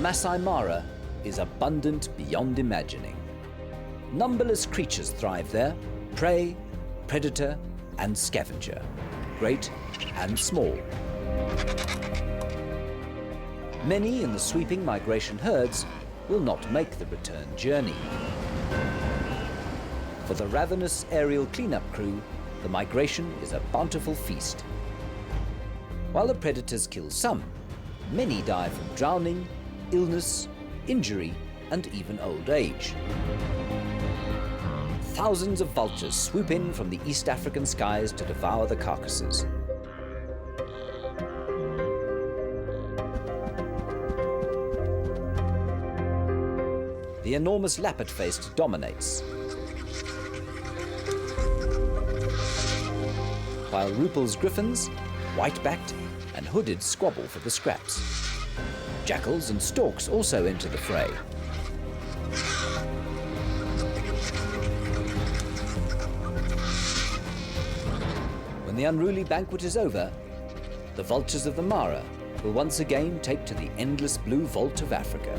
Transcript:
Masai Mara is abundant beyond imagining. Numberless creatures thrive there: prey, predator and scavenger, great and small. Many in the sweeping migration herds will not make the return journey. For the ravenous aerial cleanup crew, the migration is a bountiful feast. While the predators kill some, many die from drowning, illness, injury and even old age. Thousands of vultures swoop in from the East African skies to devour the carcasses. The enormous lappet-faced dominates, while Rupel's griffins, white-backed and hooded squabble for the scraps. Jackals and storks also enter the fray. When the unruly banquet is over, the vultures of the Mara will once again take to the endless blue vault of Africa.